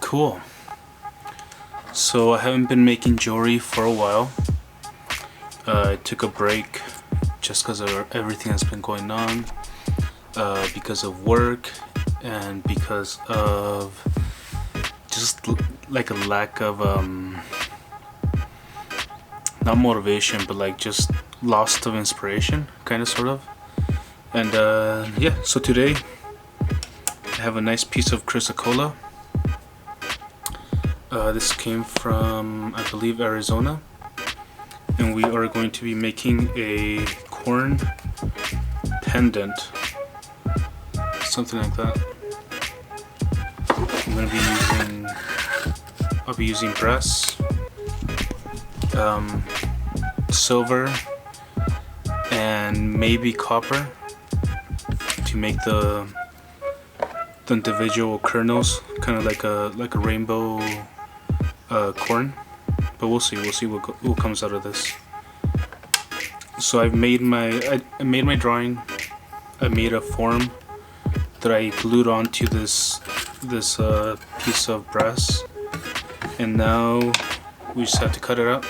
Cool. So I haven't been making jewelry for a while. I took a break just because of everything that's been going on, because of work and because of just like a lack of not motivation, but like just loss of inspiration, kind of, sort of. And yeah, so today I have a nice piece of chrysocolla. This came from, I believe, Arizona, and we are going to be making a corn pendant, something like that. I'll be using brass, silver, and maybe copper to make the individual kernels, kind of like a rainbow corn. But we'll see what comes out of this. So I made my drawing. I made a form that I glued onto this piece of brass, and now we just have to cut it out.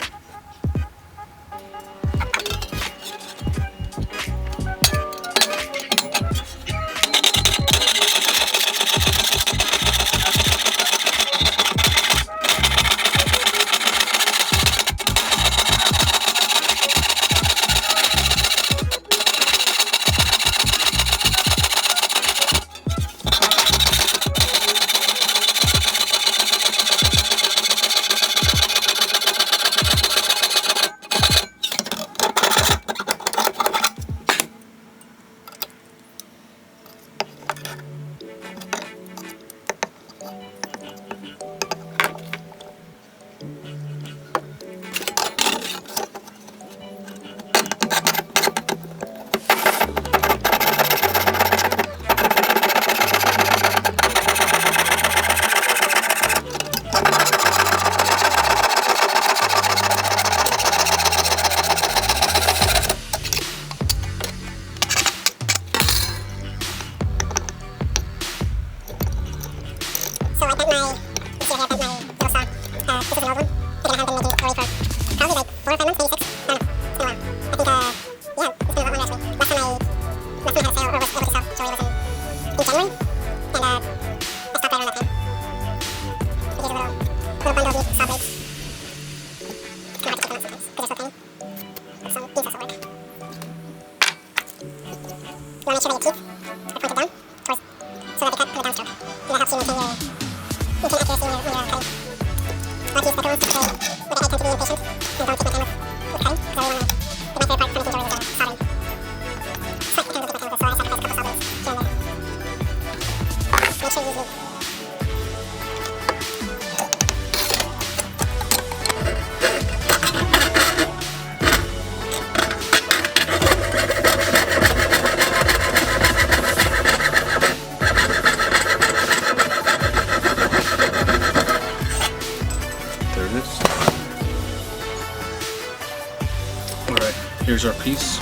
Alright, here's our piece.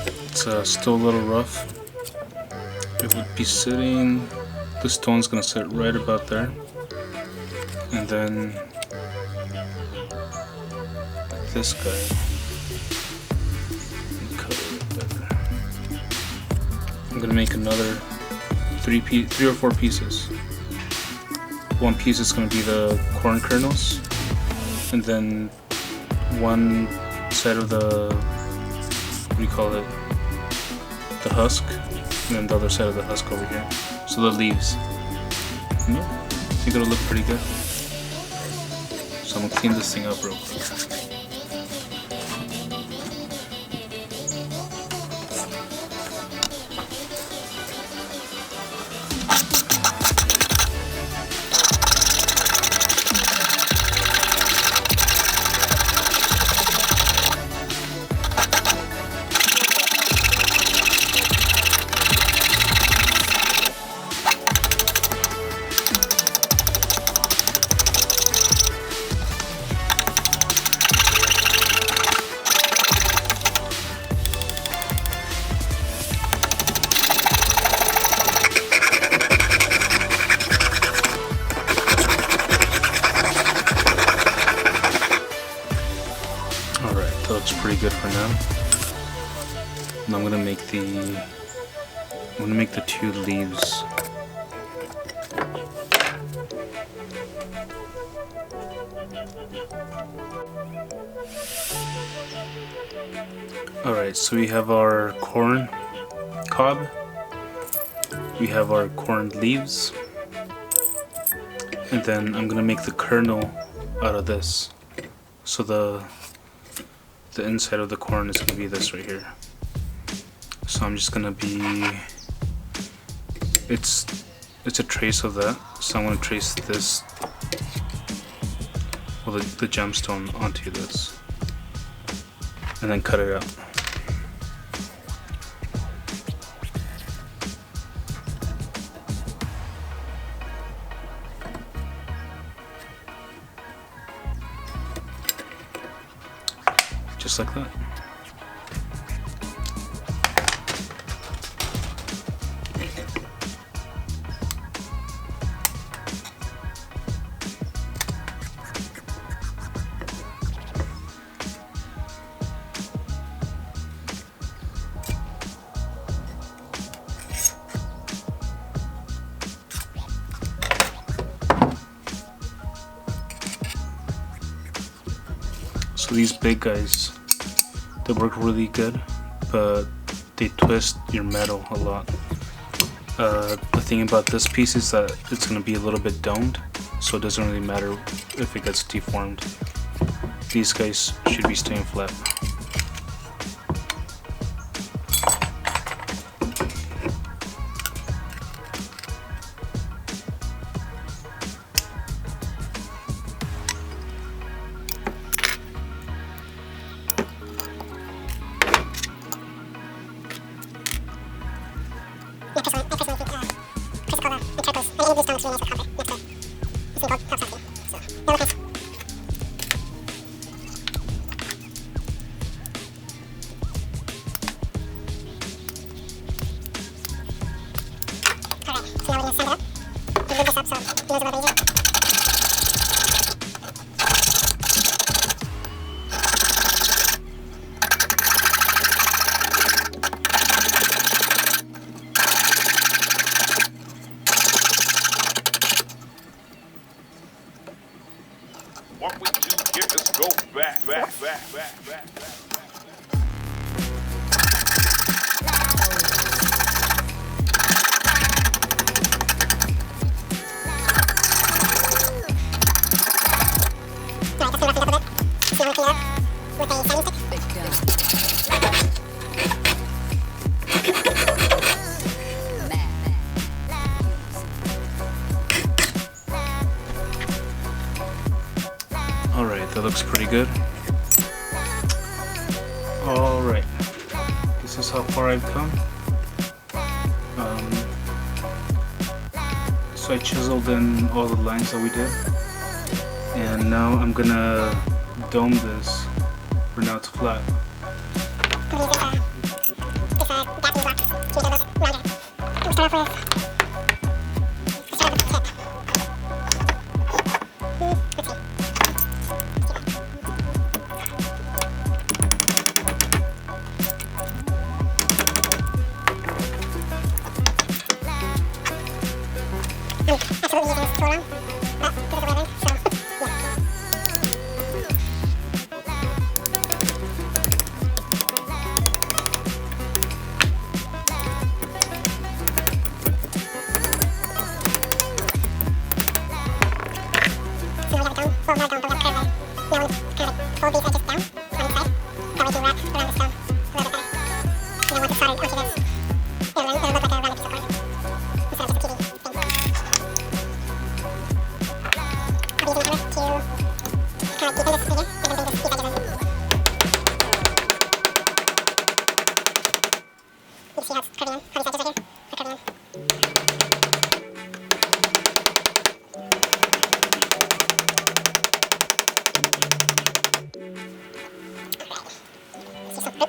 It's still a little rough. It would be sitting, the stone's gonna sit right about there, and then this guy, cut it right there. I'm gonna make another three or four pieces. One piece is going to be the corn kernels, and then one side of the, what do you call it, the husk, and then the other side of the husk over here, so the leaves. Yeah, I think it'll look pretty good. So I'm going to clean this thing up real quick. pretty good for now. And I'm gonna make the 2 leaves. Alright, so we have our corn cob, we have our corn leaves, and then I'm gonna make the kernel out of this. So the inside of the corn is gonna be this right here. So I'm just gonna it's a trace of that. So I'm gonna trace this, well, the gemstone onto this, and then cut it out. Just like that. So these big guys, they work really good, but they twist your metal a lot. The thing about this piece is that it's going to be a little bit domed, so it doesn't really matter if it gets deformed. These guys should be staying flat. What we do here is go back. Alright, that looks pretty good. Alright, this is how far I've come. So I chiseled in all the lines that we did, and now I'm gonna dome this for now it's flat.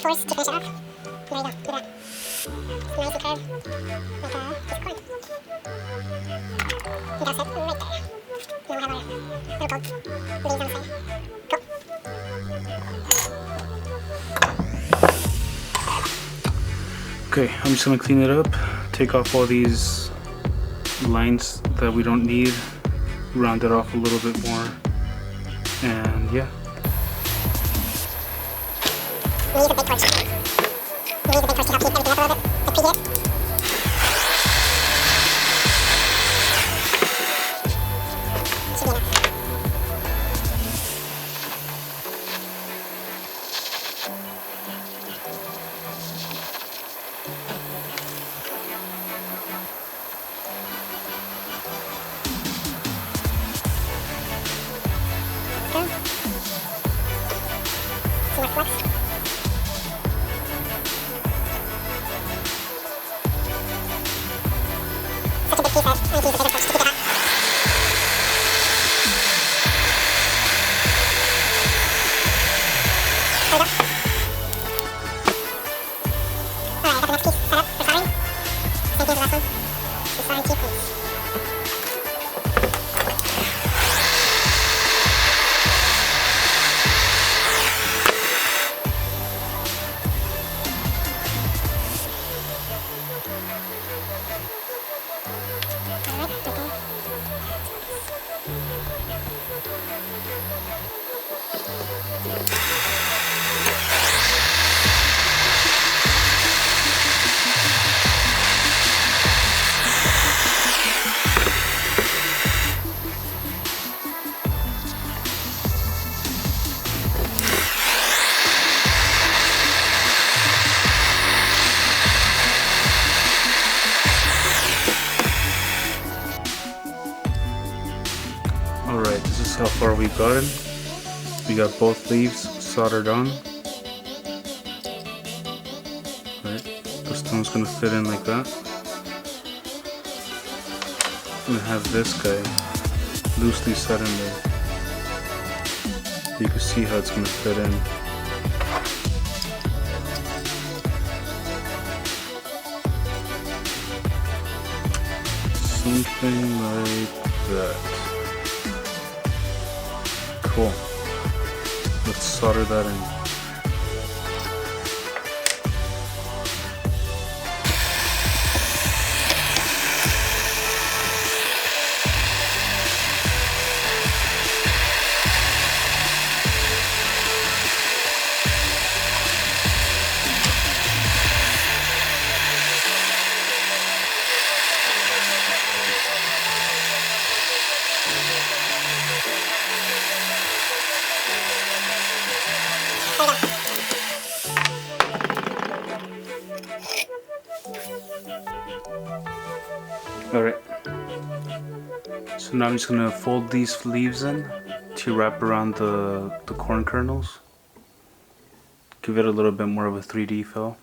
Force to finish it off. There you go, look at that. It's nice and curved, like a piece of corn. And that's it, right there. Now we'll have our little gold leaves on the side. Go. Okay, I'm just gonna clean it up, take off all these lines that we don't need, round it off a little bit more, and yeah. We use a big torch. We use a big torch to help heat everything up a little bit. Like preheat it. Should be enough. Some more flux. Such a big piece that I need to use a bigger torch to keep it hot. There we go. Alright, I got the next piece set up for soldering. Same thing as the last one. Some soldering teeth, please. Alright, this is how far we've gotten. We got both leaves soldered on. Right, the stone's gonna fit in like that. I'm gonna have this guy loosely set in there. You can see how it's gonna fit in. Something like that. Cool. Let's solder that in. Alright, so now I'm just going to fold these leaves in to wrap around the corn kernels. Give it a little bit more of a 3D feel.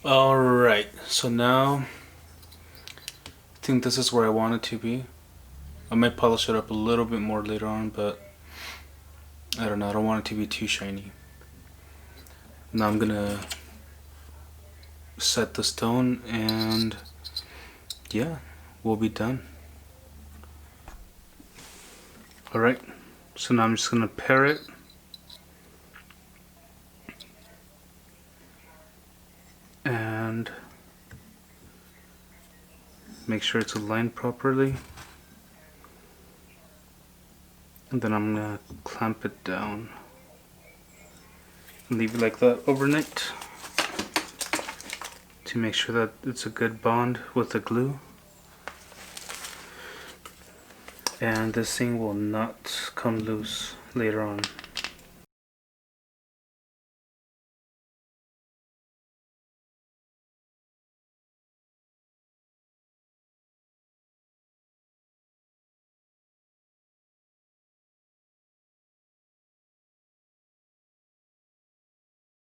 Alright, so now I think this is where I want it to be. I might polish it up a little bit more later on, but I don't know, I don't want it to be too shiny. Now I'm gonna set the stone and yeah, we'll be done. Alright, so now I'm just gonna pair it. And make sure it's aligned properly, and then I'm gonna clamp it down and leave it like that overnight to make sure that it's a good bond with the glue, and this thing will not come loose later on.